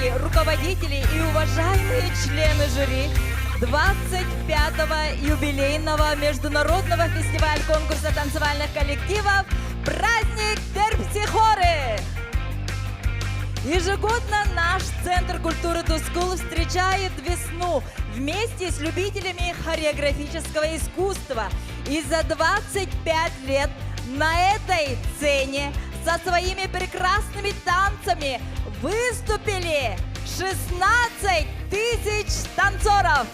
участники, руководители и уважаемые члены жюри 25-го юбилейного международного фестиваля-конкурса танцевальных коллективов «Праздник Терпсихоры». Ежегодно наш Центр культуры Тускул встречает весну вместе с любителями хореографического искусства. И за 25 лет на этой сцене со своими прекрасными танцами выступили 16 тысяч танцоров.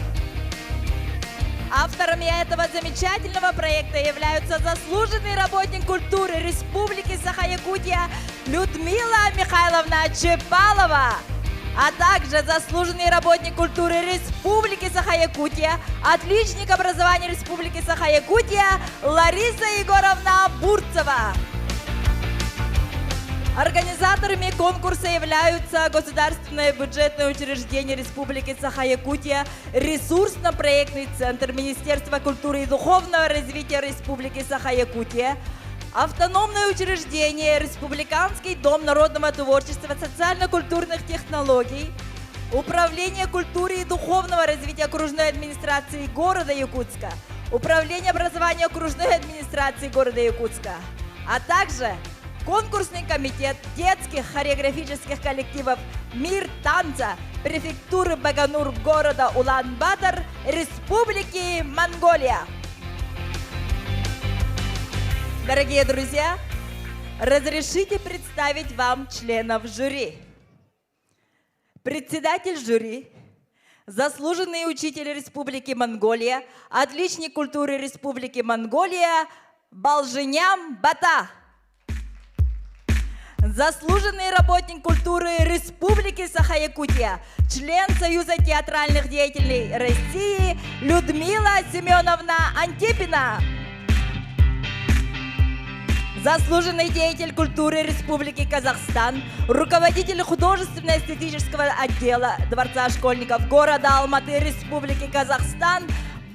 Авторами этого замечательного проекта являются заслуженный работник культуры Республики Саха-Якутия Людмила Михайловна Чепалова, а также заслуженный работник культуры Республики Саха-Якутия, отличник образования Республики Саха-Якутия Лариса Егоровна Бурцева. Организаторами конкурса являются Государственное бюджетное учреждение Республики Саха-Якутия, Ресурсно-проектный центр Министерства культуры и духовного развития Республики Саха-Якутия, Автономное учреждение Республиканский дом народного творчества социально-культурных технологий, Управление культуры и духовного развития окружной администрации города Якутска, Управление образования окружной администрации города Якутска, а также конкурсный комитет детских хореографических коллективов «Мир танца» префектуры Баганур города Улан-Батор, Республики Монголия. Дорогие друзья, разрешите представить вам членов жюри. Председатель жюри, заслуженный учитель Республики Монголия, отличник культуры Республики Монголия Балжиням Бата. Заслуженный работник культуры Республики Саха-Якутия, член Союза театральных деятелей России Людмила Семеновна Антипина. Заслуженный деятель культуры Республики Казахстан, руководитель художественно-эстетического отдела Дворца школьников города Алматы Республики Казахстан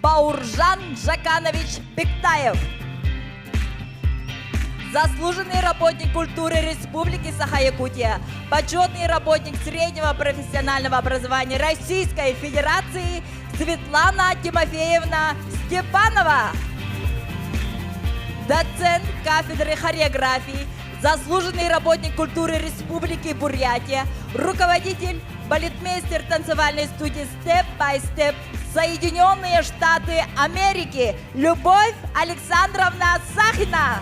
Бауржан Жаканович Бектаев. Заслуженный работник культуры Республики Саха-Якутия, почетный работник среднего профессионального образования Российской Федерации Светлана Тимофеевна Степанова. Доцент кафедры хореографии, заслуженный работник культуры Республики Бурятия, руководитель балетмейстер танцевальной студии Step by Step Соединенные Штаты Америки Любовь Александровна Сахина.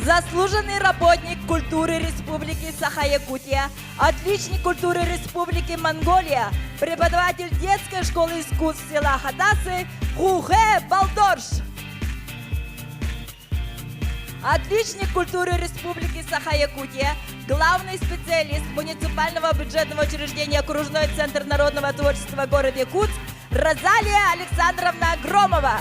Заслуженный работник культуры Республики Саха-Якутия, отличник культуры Республики Монголия, преподаватель детской школы искусств села Хатасы Хухе Балдорш. Отличник культуры Республики Саха-Якутия, главный специалист муниципального бюджетного учреждения Окружной центр народного творчества город Якутск Розалия Александровна Громова.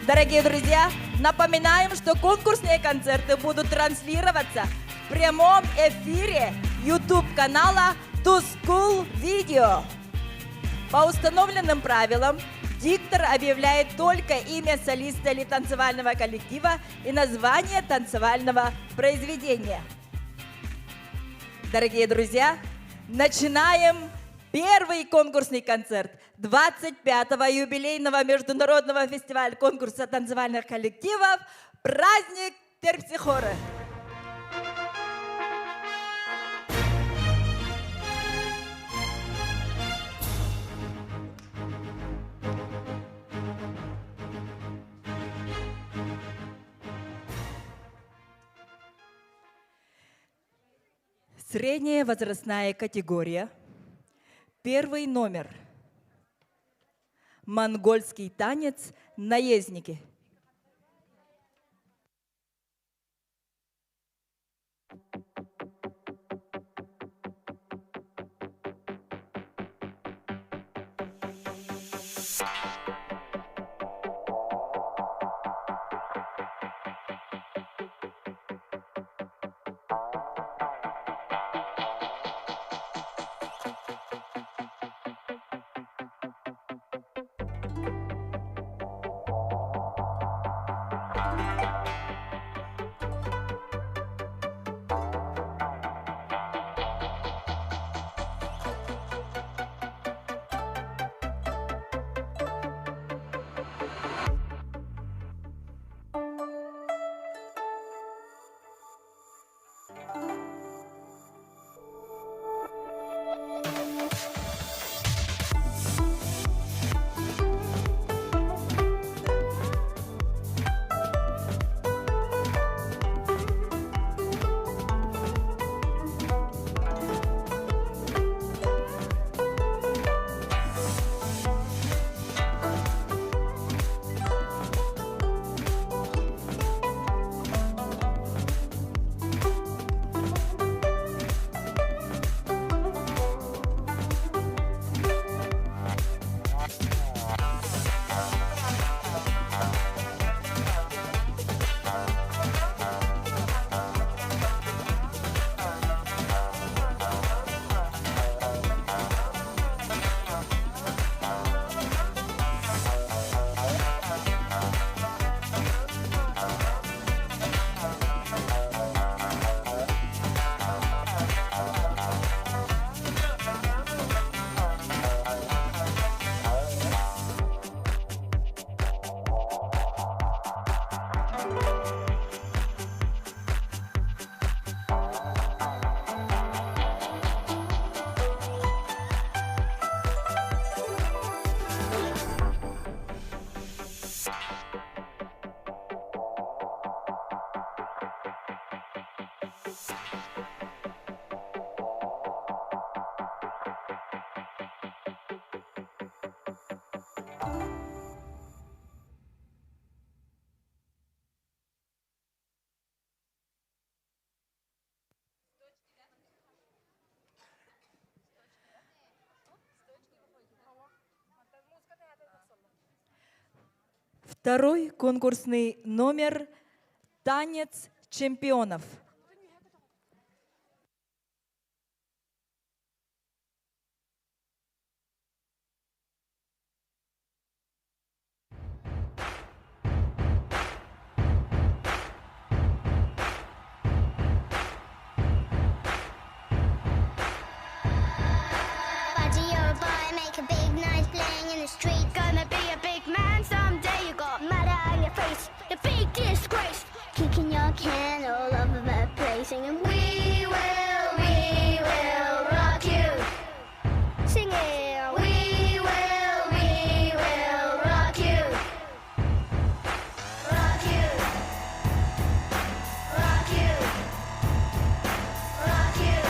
Дорогие друзья, напоминаем, что конкурсные концерты будут транслироваться в прямом эфире YouTube-канала Тускул Видео. По установленным правилам диктор объявляет только имя солиста или танцевального коллектива и название танцевального произведения. Дорогие друзья, начинаем первый конкурсный концерт 25-го юбилейного международного фестиваля конкурса танцевальных коллективов «Праздник Терпсихоры». Средняя возрастная категория. Первый номер. Монгольский танец «Наездники». Второй конкурсный номер «Танец чемпионов». Buddy, you're a boy, make a big noise playing in the street. Gonna be a big man someday. You got mud on your face, the big disgrace. Kicking your can all over the place, singing, we will rock you. Sing it, we will rock you. Rock you. Rock you. Rock you. Rock you.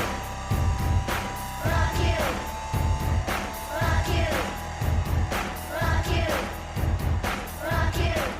Rock you, rock you, rock you, rock you, rock you, rock you, rock you,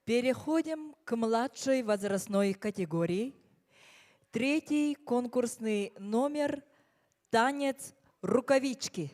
Переходим к младшей возрастной категории. Третий конкурсный номер «Танец рукавички».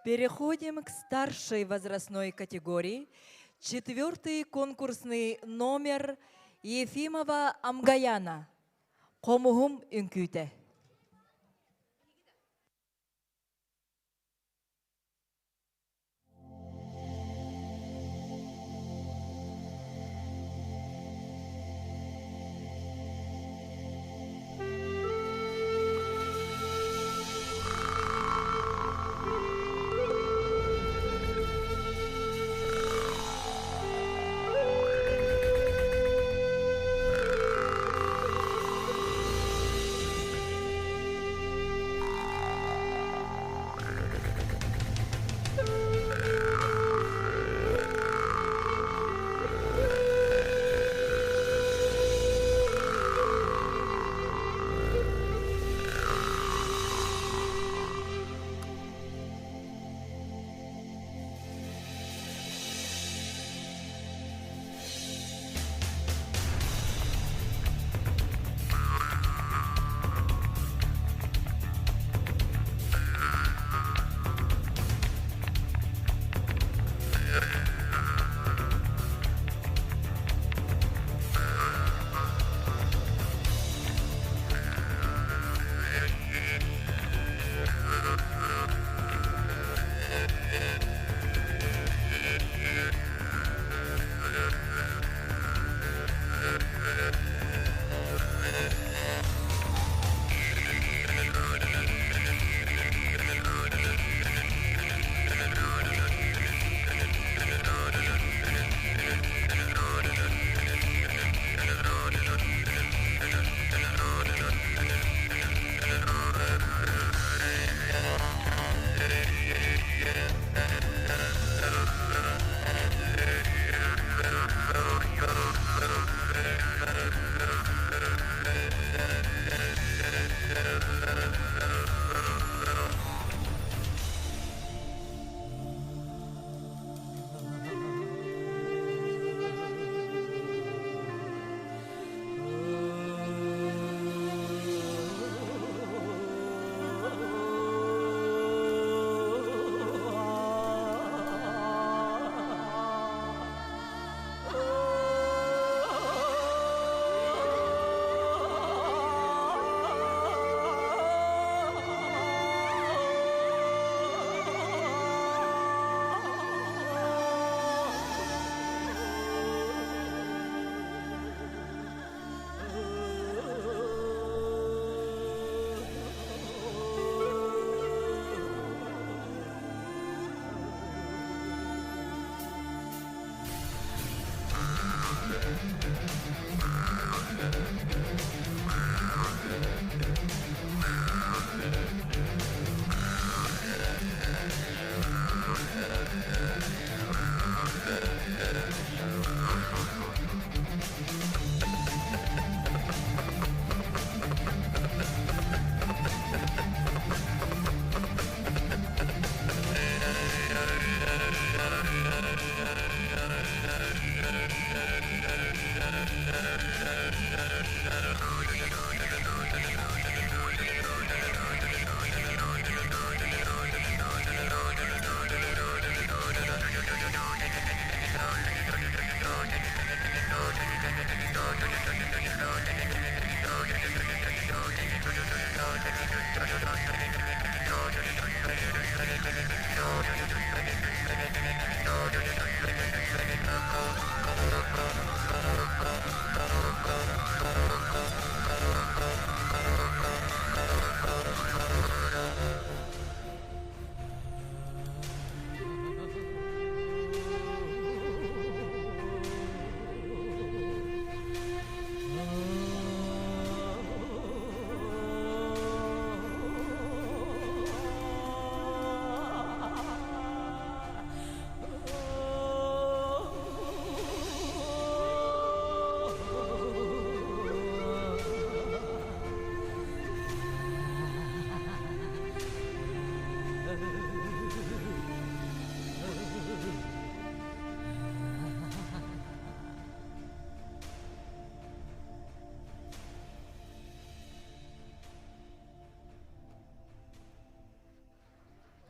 Переходим к старшей возрастной категории. 4-й конкурсный номер Ефимова Амгаяна. Комугум Үнкүйте.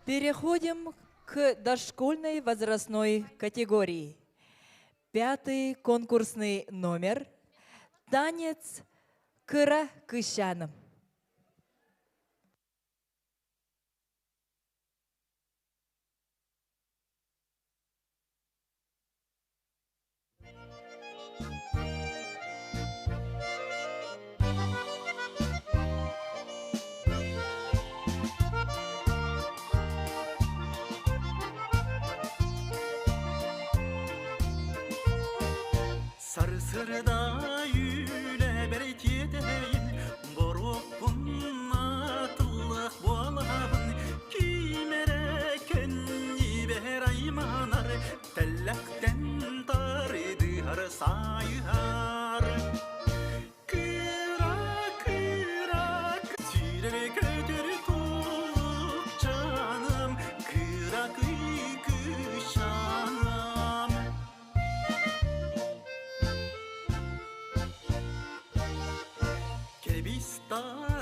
Переходим к дошкольной возрастной категории. 5-й конкурсный номер «Танец Кыра Кыщаным». Sarısırda yüle berek yedeyin Borukun atıllık boğalabın Kimereken iber aymanar Tellekten tarıdı har sayıhar Kıra kıra sürerek ödür tuğuk canım Kıra kışanım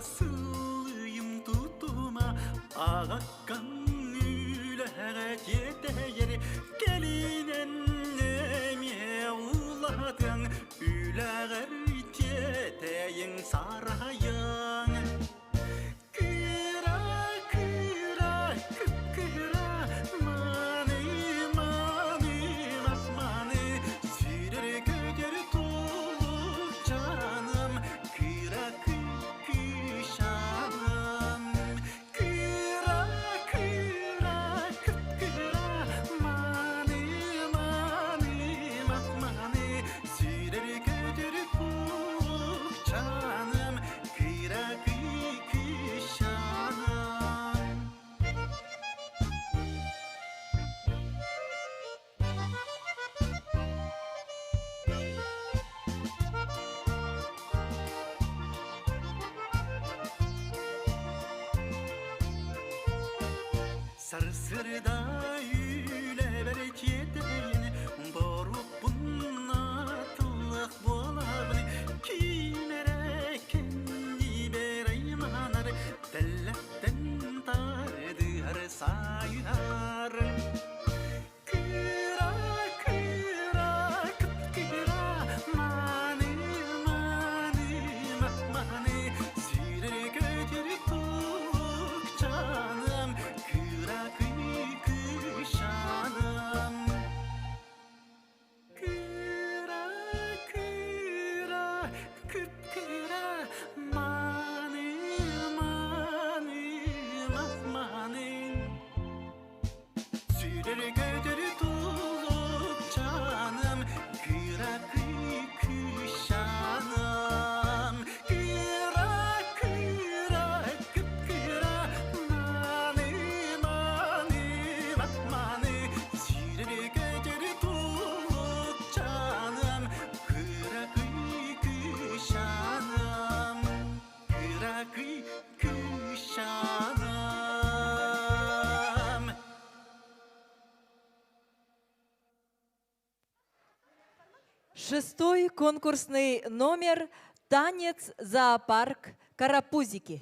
Kebistasıyım tutuma Ağakkan üleğet yeter Gelinen nemiye uladın Üleğet yeteyin sarayın Kıra kıra kıpkıra Mani mani masmani Sürerek öder tuğuk canım Kıra kışanım Kıra kıra kıpkıra Mani mani masmani Sürerek öder tuğuk canım Kıra kışanım Sarsırda yüle berek yedeyin Boruk bunatıllık bolabın Kimereken iber aymanar Tellekten tardı har sayıhar Kıra kıra kıpkıra Mani mani mahmani Sürerek öder tuğuk canım Kıra kışanım Kıra kıra kıpkıra Mani mani mahmani Sürerek öder tuğuk canım Kıra kışanım Kıra kıra kıpkıra Mani mani mahmani Sürerek öder tuğuk canım Kıra kışanım Kıra kışanım Шестой конкурсный номер «Танец зоопарк Карапузики».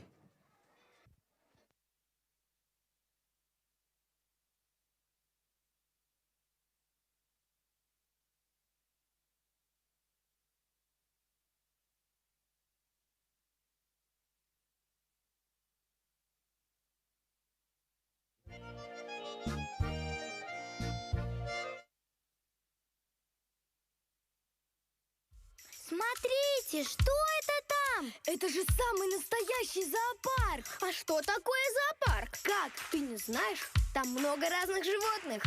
Смотрите, что это там? Это же самый настоящий зоопарк! А что такое зоопарк? Как? Ты не знаешь? Там много разных животных.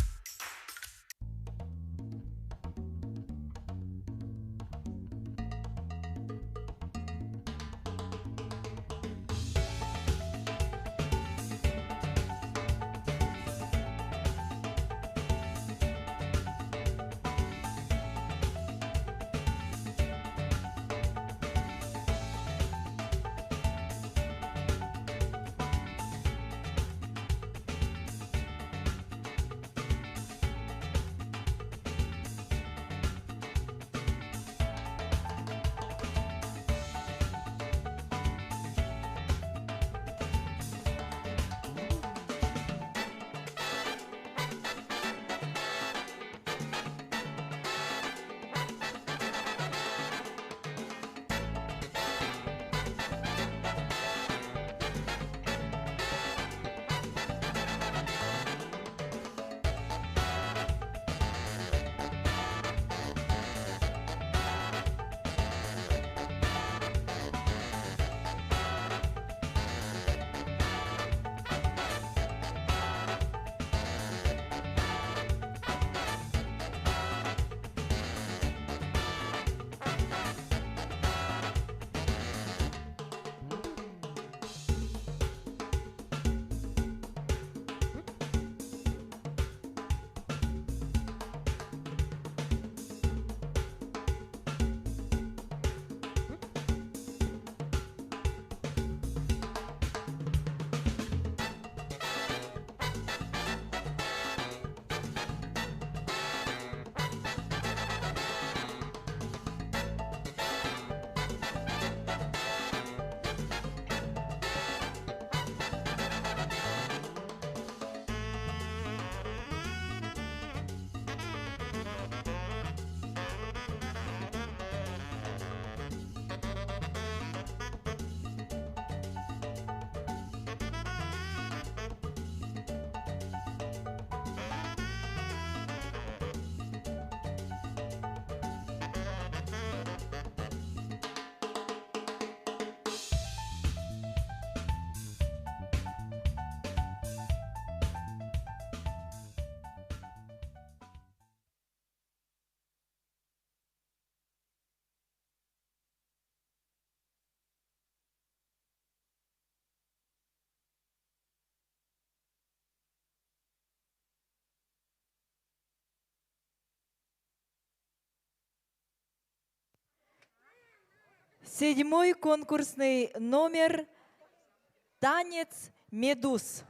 7-й конкурсный номер «Танец медуз».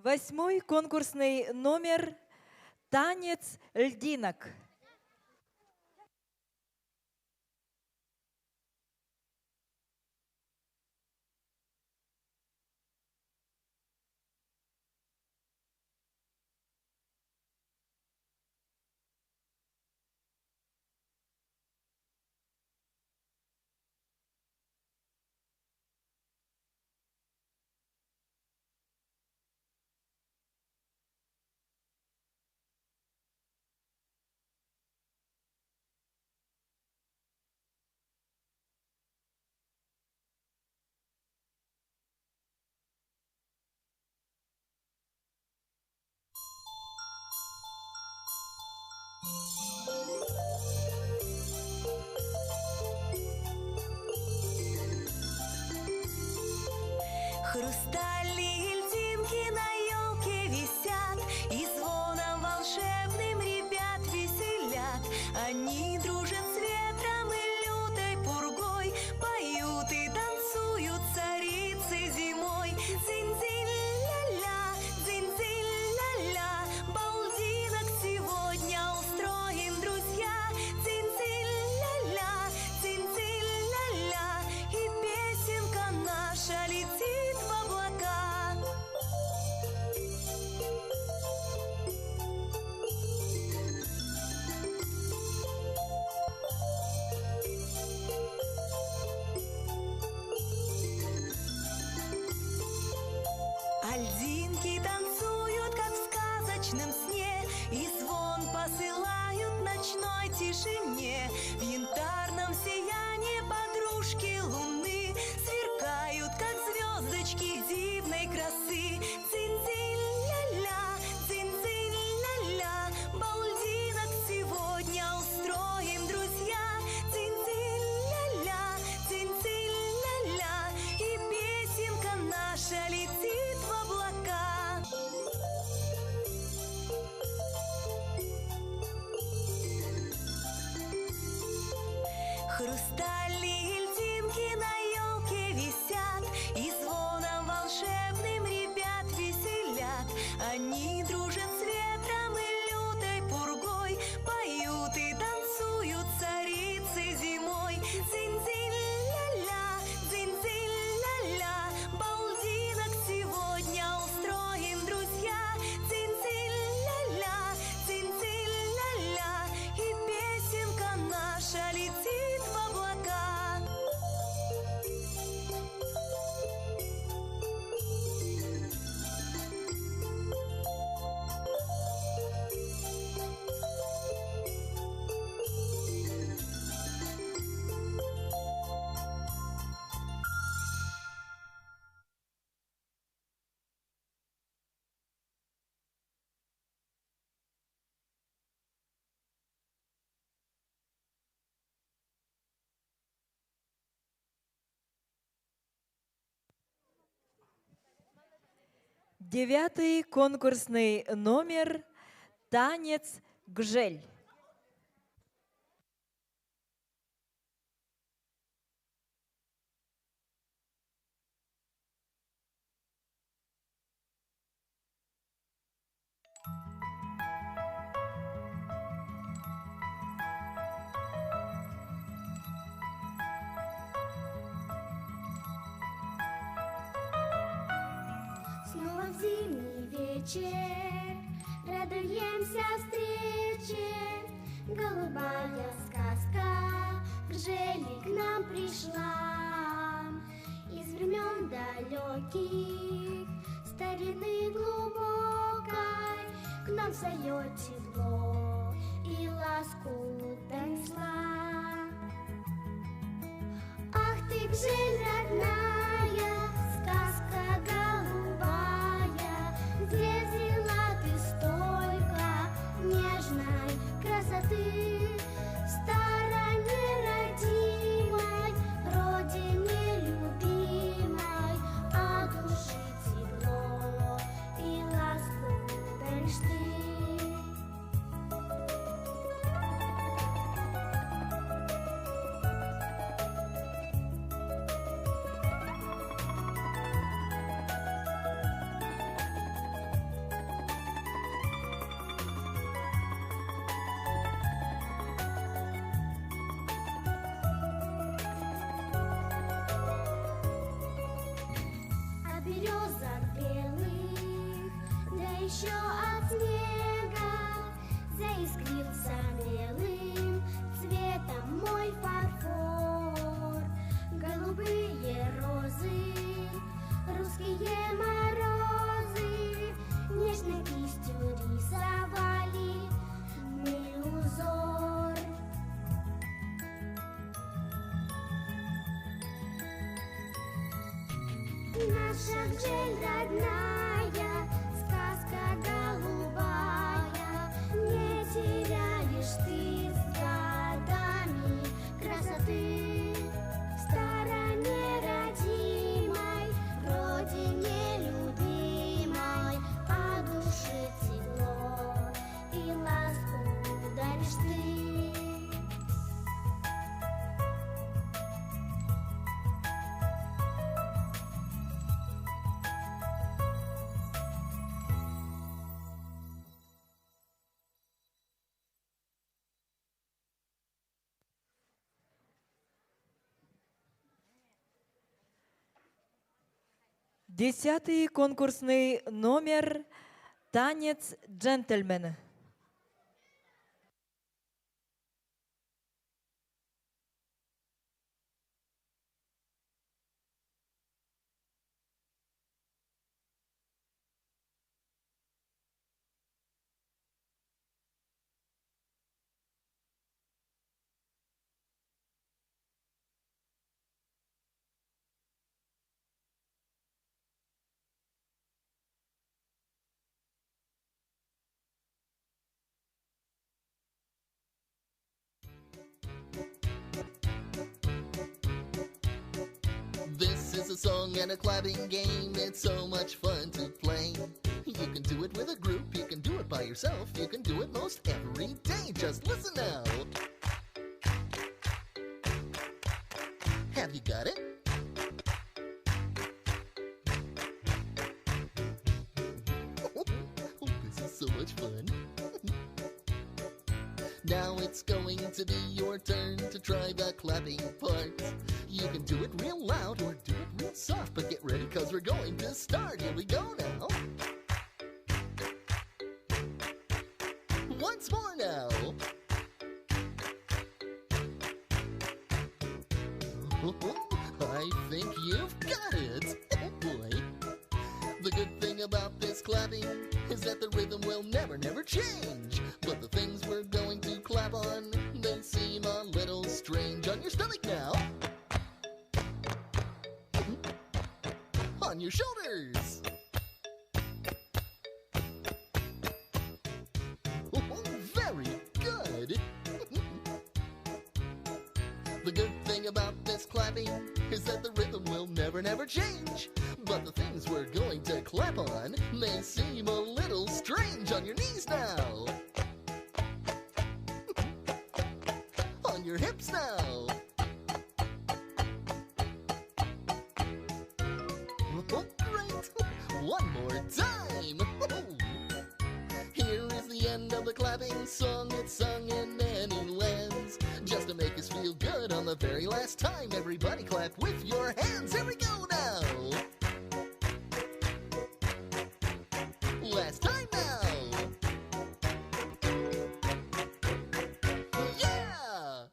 Восьмой конкурсный номер «Танец льдинок». Хрустальные льдинки на елке висят, и звоном волшебным Они дружат с ветром и лютой пургой, поют и танцуют царицы зимой. Дзинь-дзинь-ля-ля, дзинь-дзинь-ля-ля, балдинок сегодня устроим, друзья. Дзинь-дзинь-ля-ля, дзинь-дзинь-ля-ля, и песенка наша летит в облака. Альдинки танцуют, как в сказочном сне, и звон посылают ночной тишине. В янтарном сиянии подружки луны сверкают, как звездочки дивной красы. Дзинь-дзинь-ля-ля, дзинь-дзинь-ля-ля, балдинок сегодня устроим, друзья. Дзинь-дзинь-ля-ля, дзинь-дзинь-ля-ля, и песенка наша летит в облака. Хрустальные льдинки на елке висят, и звоном волшебным ребят веселят. Они дружат с ветром и лютой пургой, поют и танцуют царицы зимой. Дзинь-дзинь-ля-ля, дзинь-дзинь-ля-ля, балдинок сегодня устроим, друзья. Дзинь-дзинь-ля-ля, дзинь-дзинь-ля-ля, и песенка наша летит в облака. Девятый конкурсный номер «Танец Гжель». Снова в зимний вечер радуемся встрече. Голубая сказка Гжели к нам пришла. Из времен далеких, старины глубокой, к нам сойдет тепло и ласку донесла. Ах ты, Гжель родная, сказка голубая, где взяла ты столько нежной красоты? В стороне родимой, родине любимой, а души тепло и ласку даришь ты. От березок белых, да еще от снега, заискрился белым цветом мой фарфор. Голубые розы, русские морозы, нежной кистью рисовали мы узор. Наша Гжель родная, сказка голубая, не теряешь ты с годами красоты. В стороне родимой, родине любимой, а душе тепло и ласку даришь ты. 10-й конкурсный номер «Танец джентльмена». This is a song and a clapping game. It's so much fun to play. You can do it with a group, you can do it by yourself, you can do it most every day. Just listen now. Have you got it? Oh, this is so much fun. Now it's going to be your turn to try the clapping part. You can do it real loud or do it real soft, but get ready cause we're going to start. Here we go now. Once more now. I think you've got it. Oh boy. The good thing about this clapping is that the rhythm will never change. But the things we're going to clap on, they seem a little strange. On your stomach now. On your shoulders. Oh, very good. The good thing about this clapping is that the rhythm will never change. But the things we're going to clap on may seem a little strange. On your knees now. On your hips now. Oh, great. One more time. Here is the end of the clapping song. It's sung in many lands. Just to make us feel good on the very last time, everybody clap with your hands. Here we go now. Last time now. Yeah!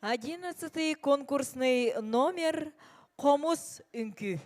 Одиннадцатый конкурсный номер «Комус үнкү».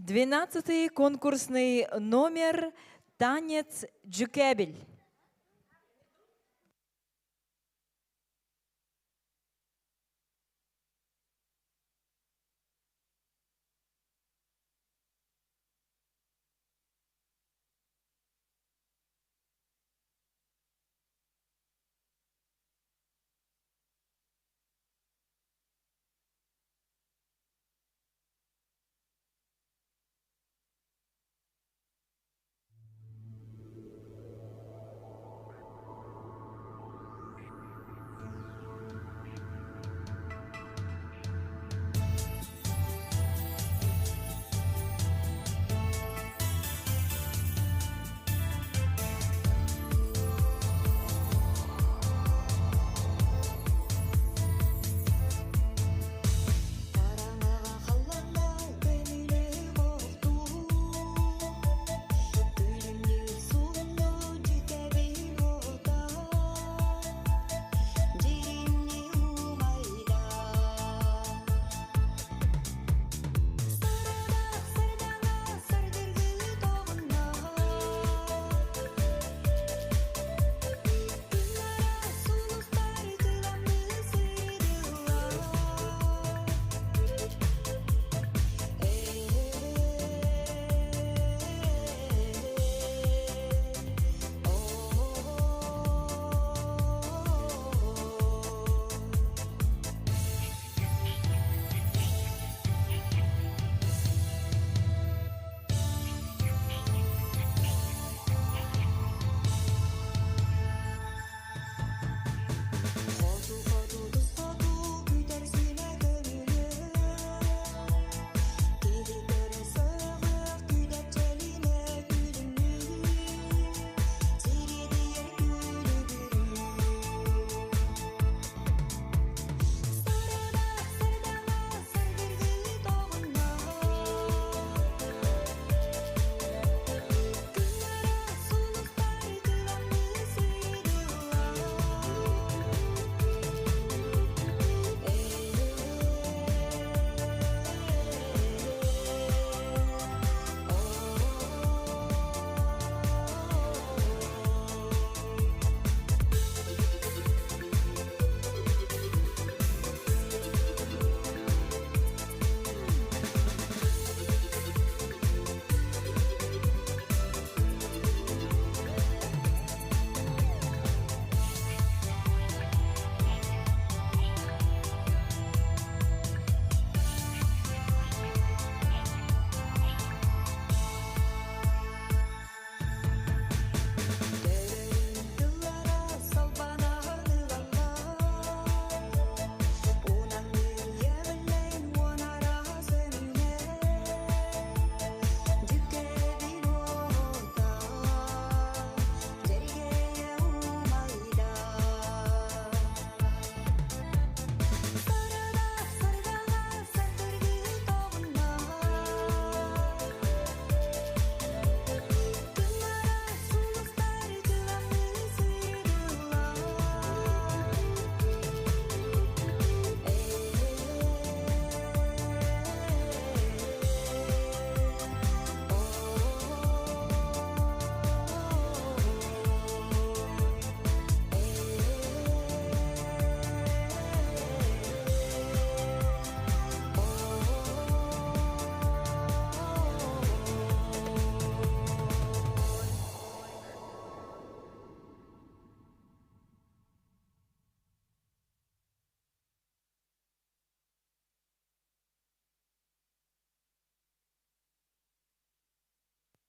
12-й конкурсный номер «Танец Джукебель».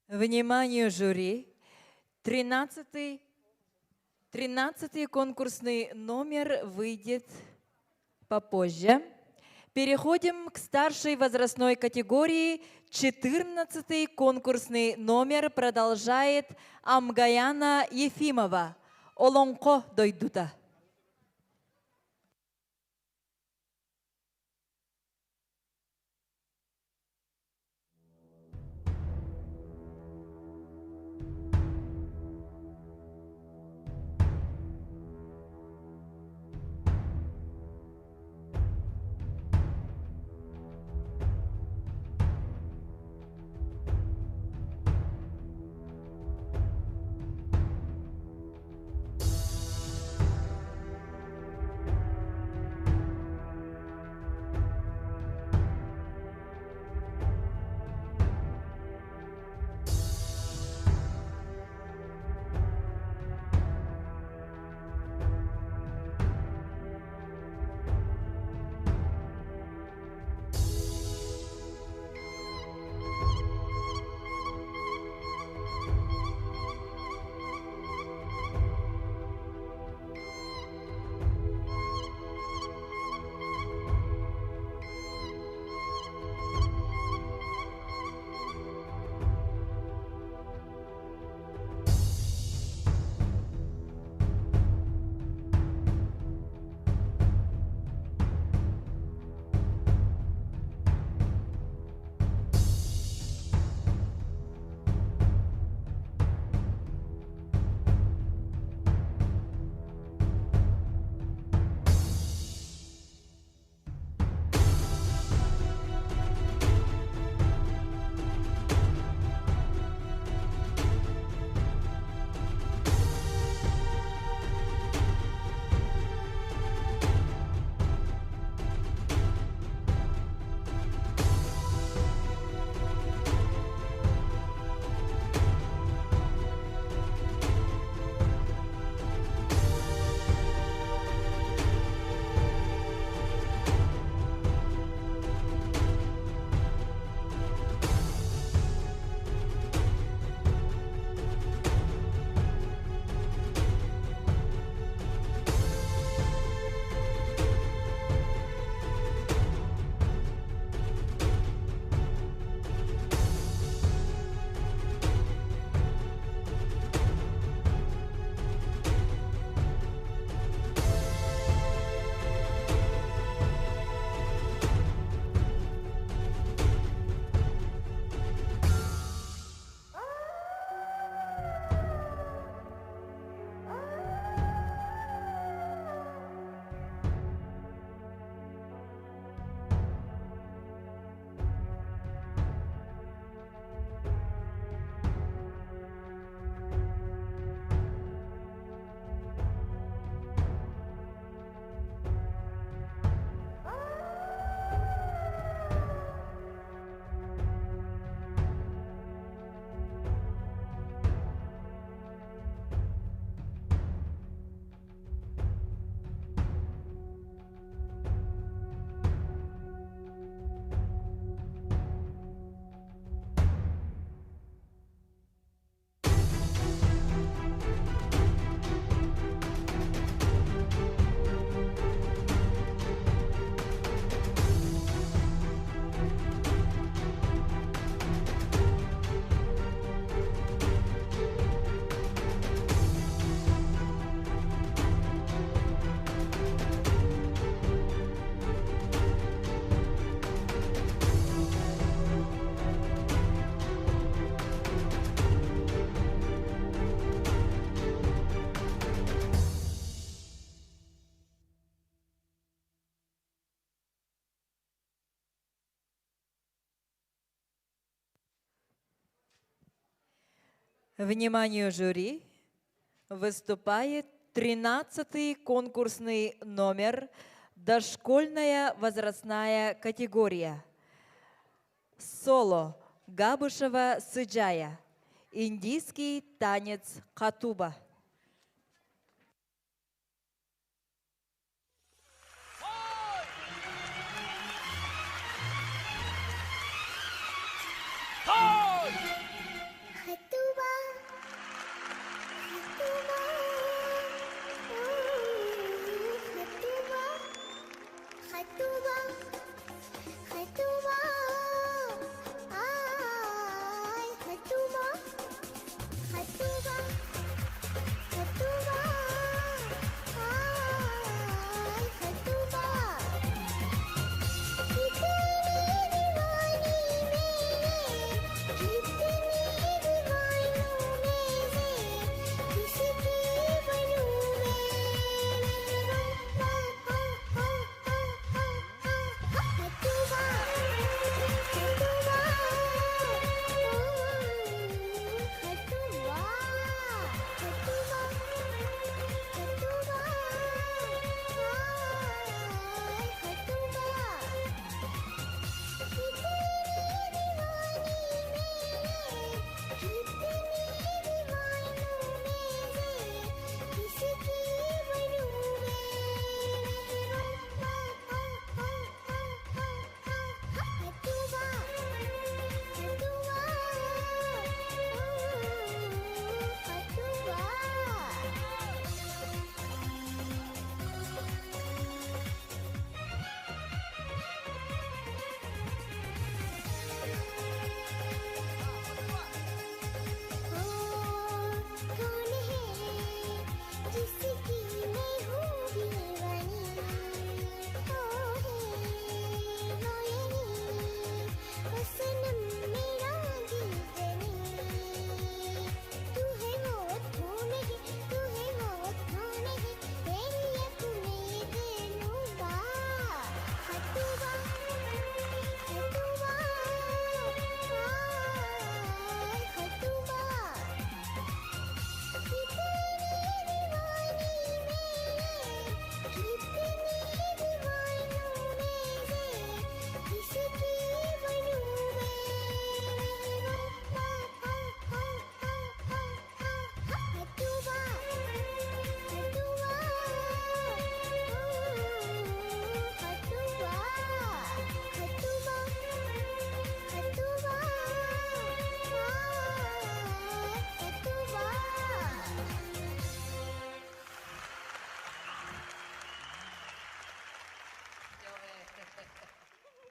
Вниманию жюри, 13-й конкурсный номер выйдет попозже. Переходим к старшей возрастной категории. 14-й конкурсный номер продолжает Амгаяна Ефимова. Олонко дойдута. Вниманию жюри, выступает 13-й конкурсный номер «Дошкольная возрастная категория». Соло Габышева Сыджая. Индийский танец Катуба. Хатуба, хатуба, хатуба, хатуба, ай, хатуба, хатуба, хатуба, ай, хатуба.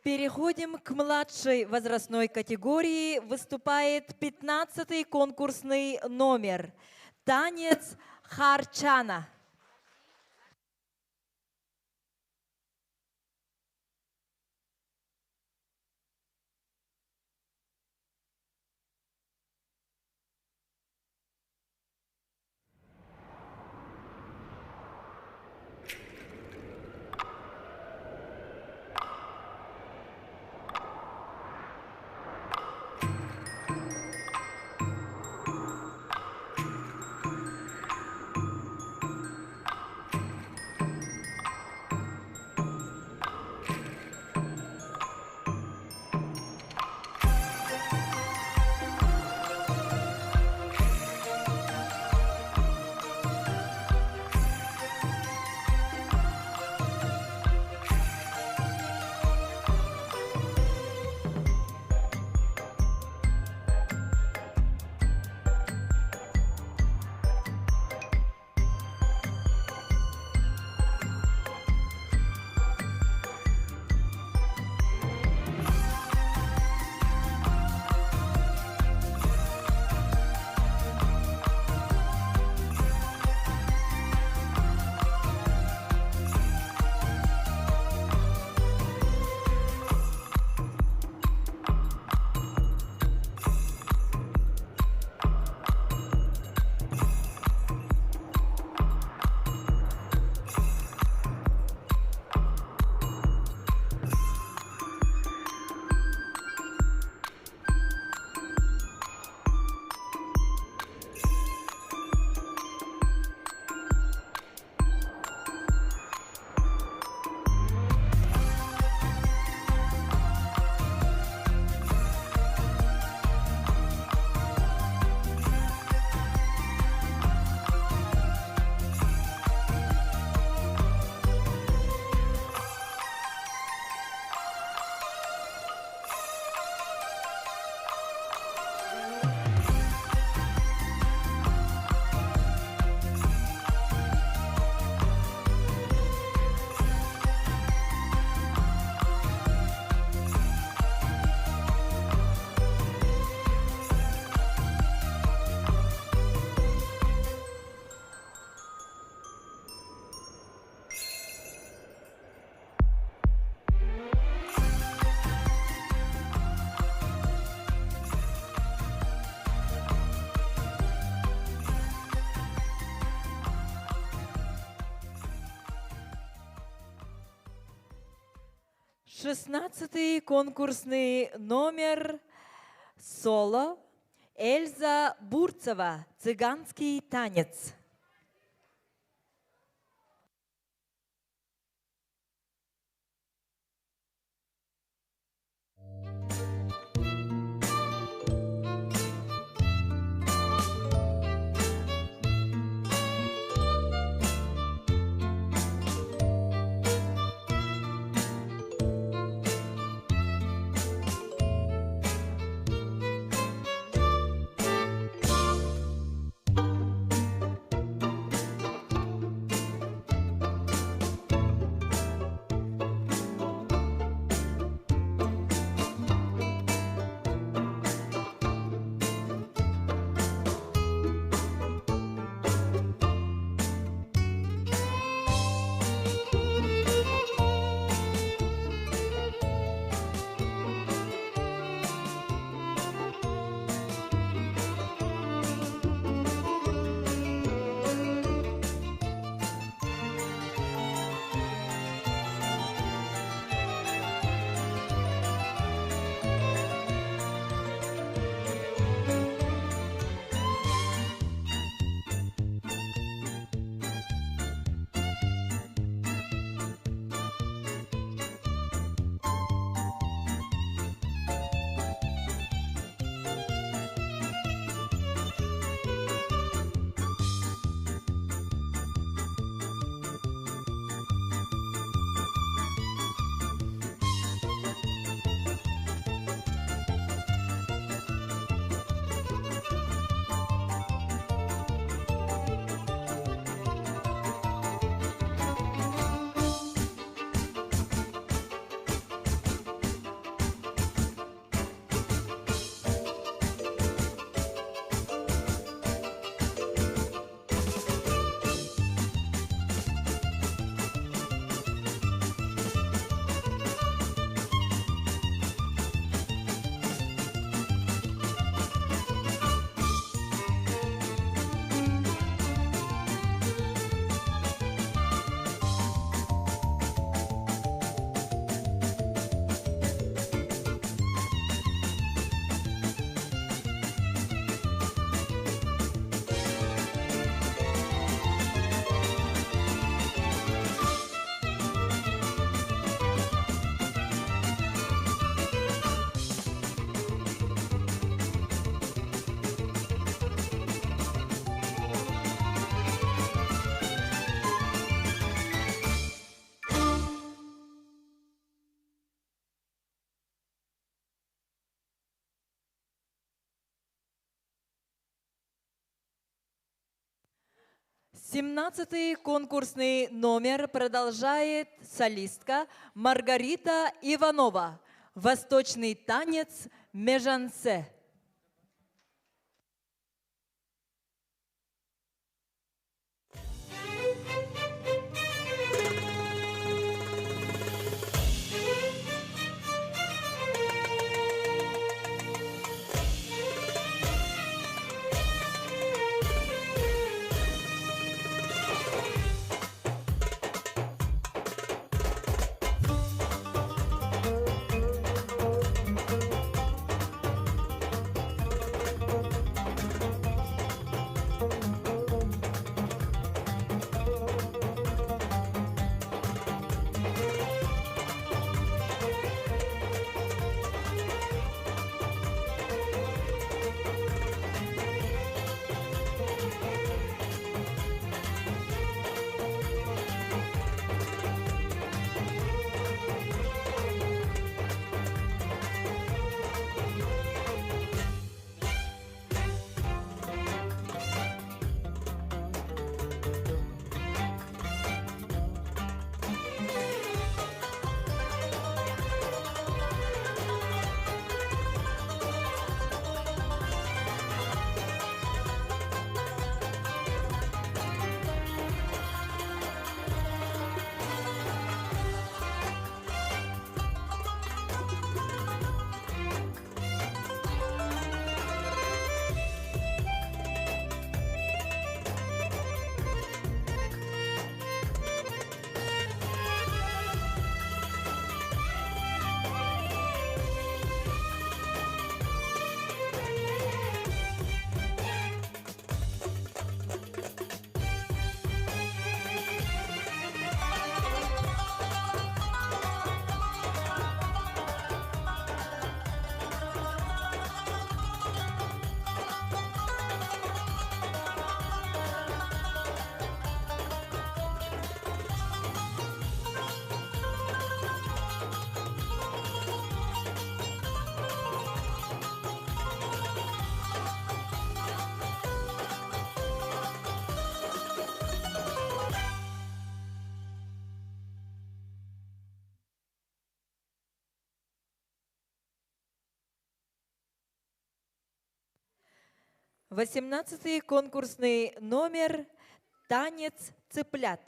Переходим к младшей возрастной категории. Выступает 15-й конкурсный номер «Танец Харчана». 16-й конкурсный номер соло Эльза Бурцева «Цыганский танец». Семнадцатый конкурсный номер продолжает солистка Маргарита Иванова. Восточный танец межансе. 18-й конкурсный номер «Танец цыплят».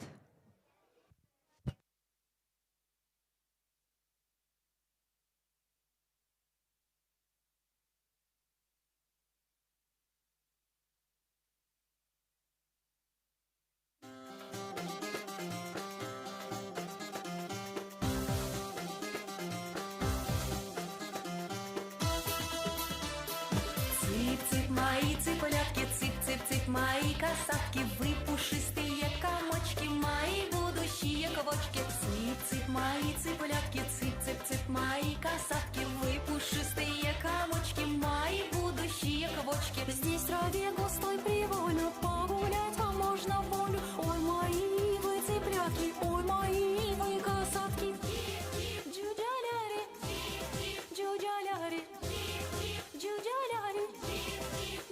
Цып-цып, мои цыплятки, цып-цып-цып, мои касатки, вы пушистые комочки, мои будущие квочки. Цып-цып, мои цыплятки, цып-цып-цып, мои касатки, вы пушистые комочки, мои будущие квочки. Здесь в траве густой привольно погулять вам можно волю. Ой, мои вы цыплятки, ой, мои вы касатки. Джуджаляри, джуджаляри, джуджаляри,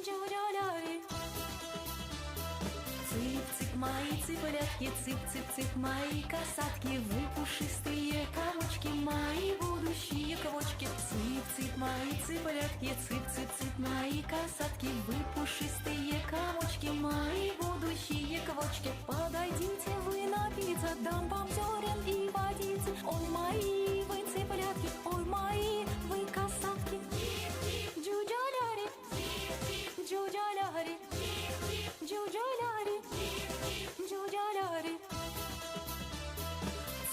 джуджаляри. Цып-цып, мои цыплятки, цып-цып-цып, мои касатки, вы пушистые комочки, мои будущие квочки. Цып-цып, мои цыплятки, цып-цып-цып, мои касатки, вы пушистые комочки, мои будущие квочки. Подойдите вы напиться, дам вам зерен и водицы. Ой, мои вы цыплятки, ой, мои вы касатки. Джуджаляри, джуджаляри, джуджаляри, джуджаляри.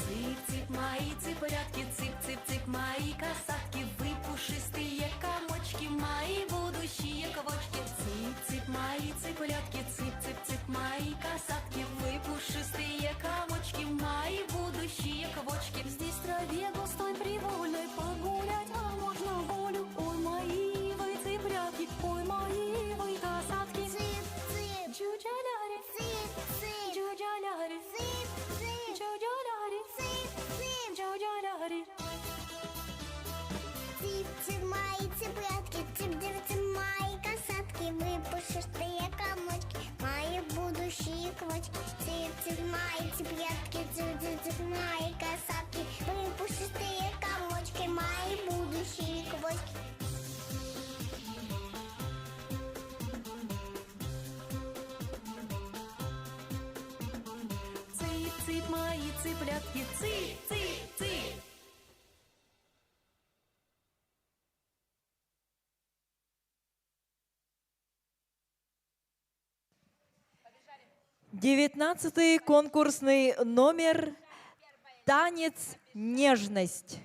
Цып-цып, мои цыплятки, цып-цып-цып, мои касатки, вы пушистые комочки, мои будущие квочки. Цып-цып, мои цыплятки, цып-цып-цып, мои касатки, вы пушистые комочки, мои будущие квочки. Здесь в траве густой привольной погулять вам можно волю. Ой, мои вы цыплятки, ой, мои вы касатки. Цып-цып, Джуджаляри, цып-цып, джуджаляри, цып-цып, джуджаляри, цып-цып. джуджаляри. Цып-цып, мои цыплятки, цып-цып, мои касатки, вы пушистые комочки, мои будущие квочки. Цып-цып, мои цыплятки, цып-цып, мои касатки, вы пушистые комочки, мои будущие квочки. Цып-цып, мои цыплятки, цып-цып-цып. Девятнадцатый конкурсный номер «Танец нежность».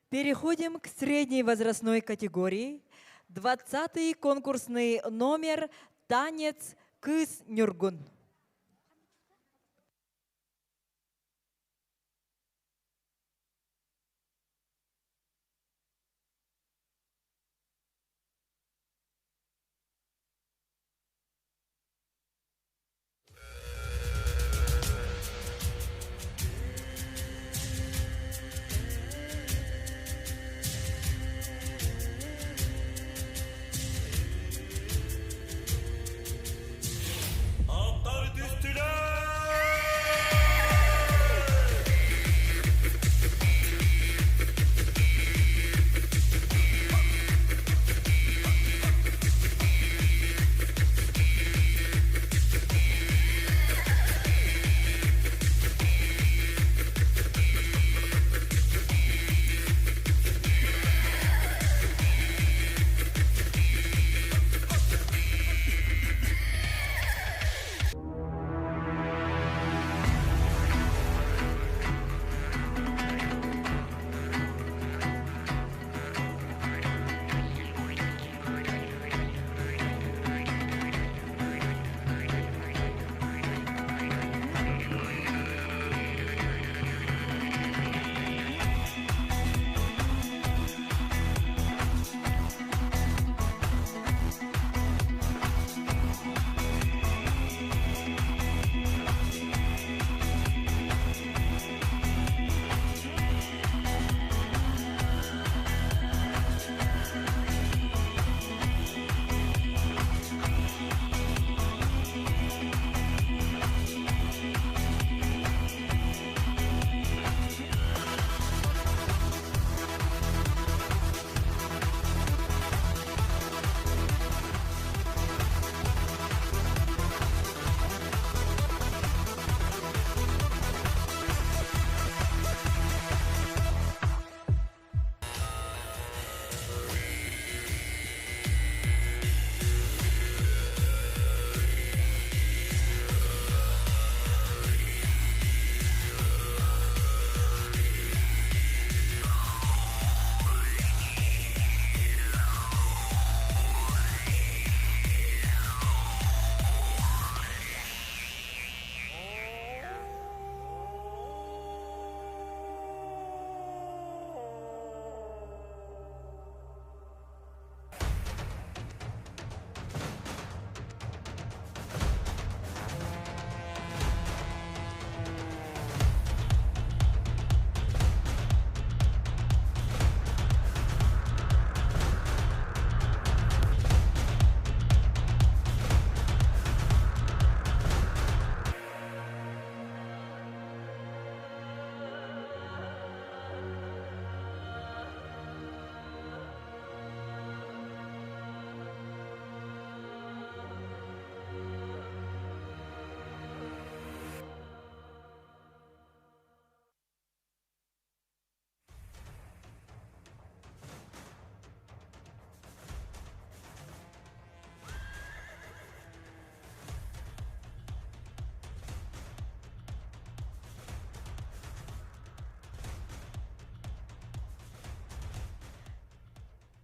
Переходим к средней возрастной категории. 20-й конкурсный номер «Танец Кыз Нюргун». Atlar düştüler.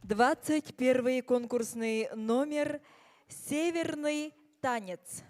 Двадцать первый конкурсный номер «Северный танец».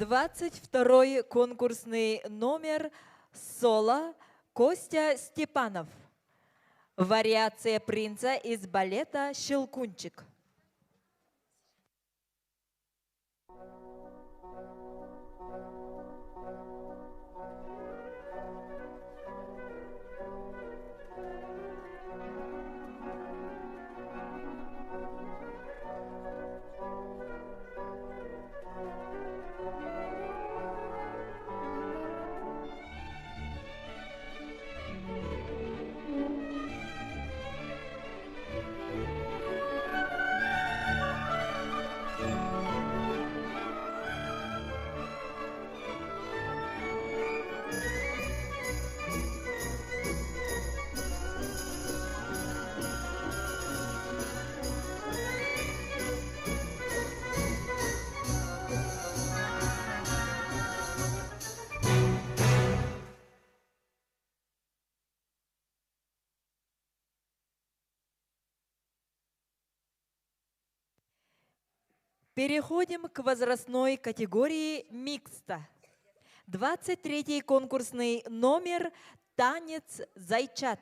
22-й конкурсный номер соло Костя Степанов. Вариация принца из балета «Щелкунчик». Переходим к возрастной категории «Микста». 23-й конкурсный номер «Танец зайчат».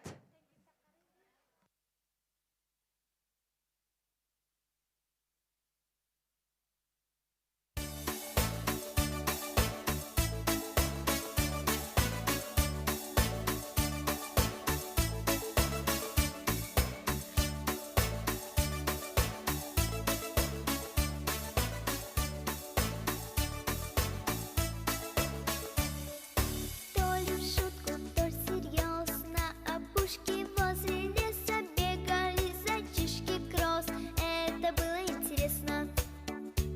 То ли в шутку, то серьезно. Опушки возле леса бегали зайчишки кросс. Это было интересно.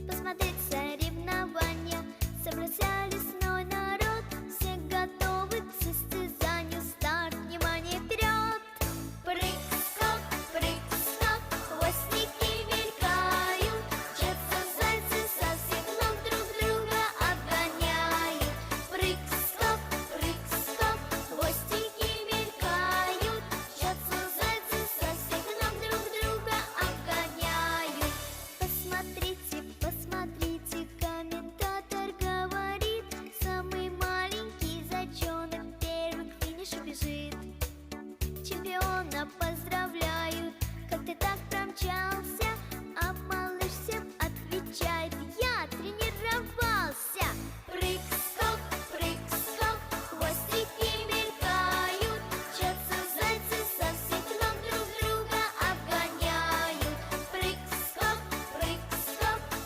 Посмотреть соревнования. Собрался лесной народ. Все готовы к состязанию. Старт, внимание, вперед! Прыг-скок, хвостики мелькают. Мчатся зайцы со всех ног, друг друга обгоняют. Прыг-скок, хвостики мелькают. Мчатся зайцы со всех ног, друг друга обгоняют. Посмотрите, посмотрите, комментатор говорит. Самый маленький зайчонок первый к финишу бежит. Чемпиона поздравляют, как ты так промчался. А малыш всем отвечает: я тренировался. Прыг-скок, хвостики мелькают. Мчатся зайцы со всех ног, друг друга обгоняют. Прыг-скок,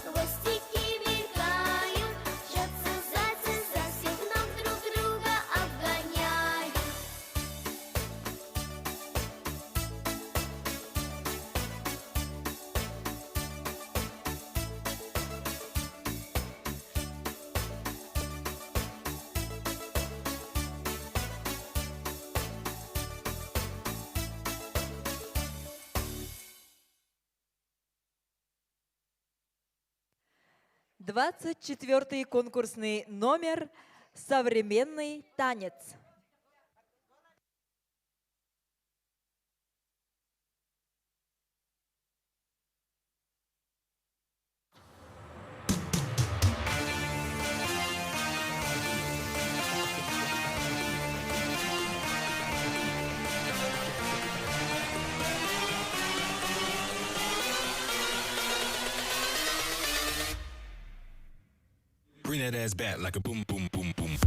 хвостики мелькают. Мчатся зайцы со всех ног, друг друга обгоняют. Двадцать 24-й конкурсный номер «Современный танец». Bring that ass back like a boom, boom, boom, boom.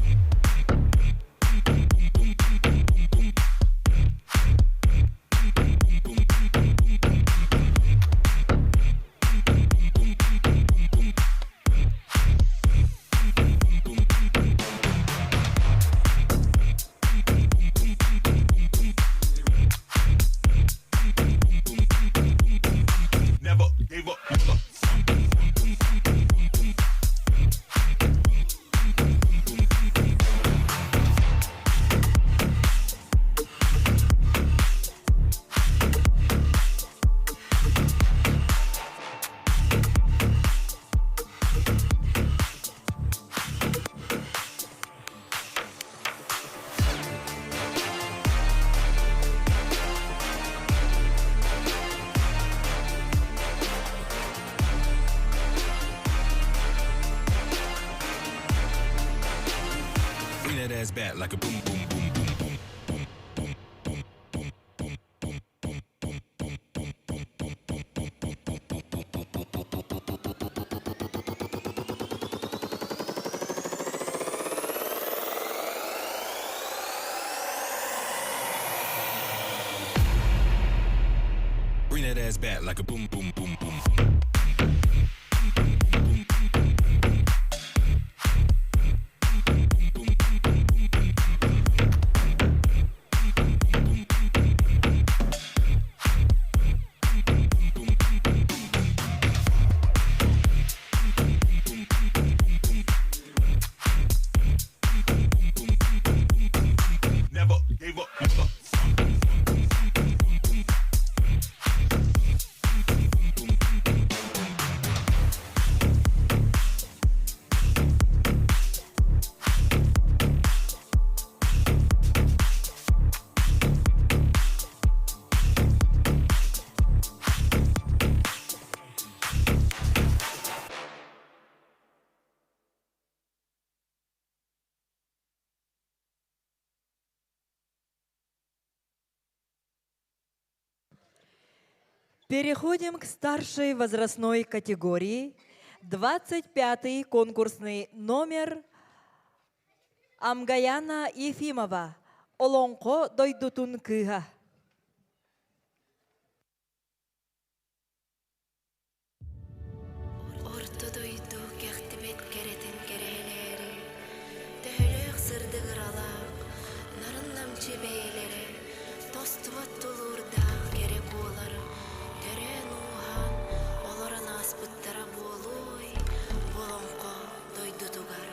Never gave up. that ass back like a boom, boom, boom, boom, boom, boom, boom, boom, boom, boom, boom, boom, boom, boom, boom, boom, boom, boom, bring that ass back like a boom, boom, boom, boom, boom. Never gave up, never. Переходим к старшей возрастной категории. 25-й конкурсный номер Амгаяна Ефимова. Олонко дойдутун кыга. Ортодойду кехтибет керетин керелери, төһөлөөх сырдык ыралаак, нарын намчы бейлери, тостубат тулурдаах керек болары, төрөн ухан, олорон аспыттара болуй, болонко дойдутугар.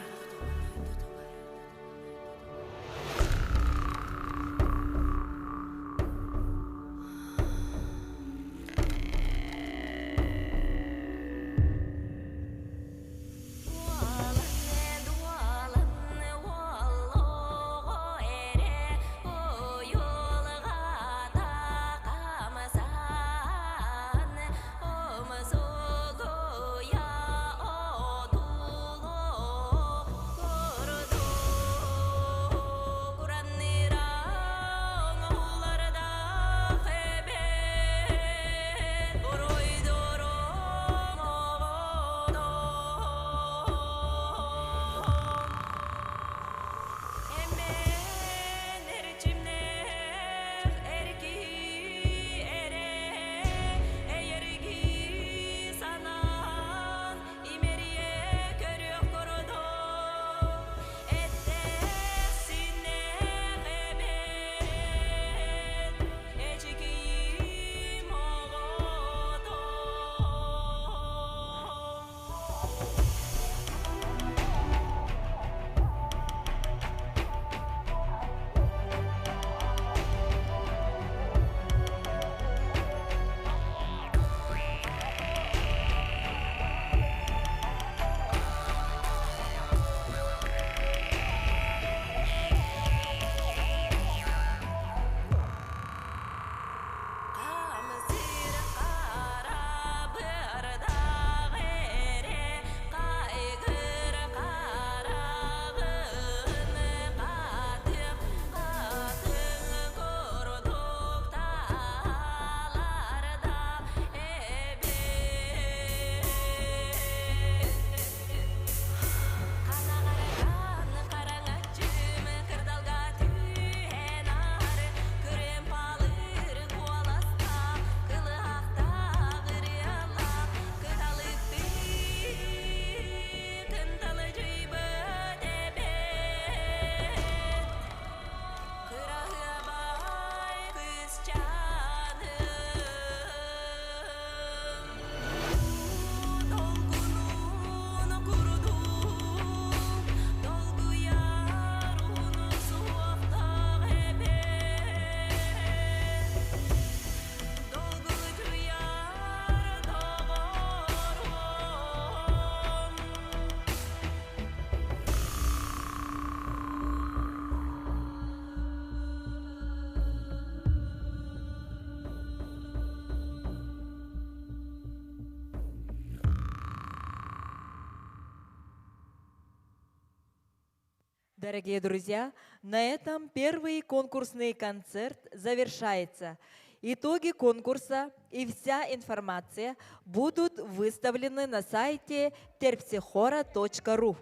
Дорогие друзья, на этом первый конкурсный концерт завершается. Итоги конкурса и вся информация будут выставлены на сайте terpsichora.ru.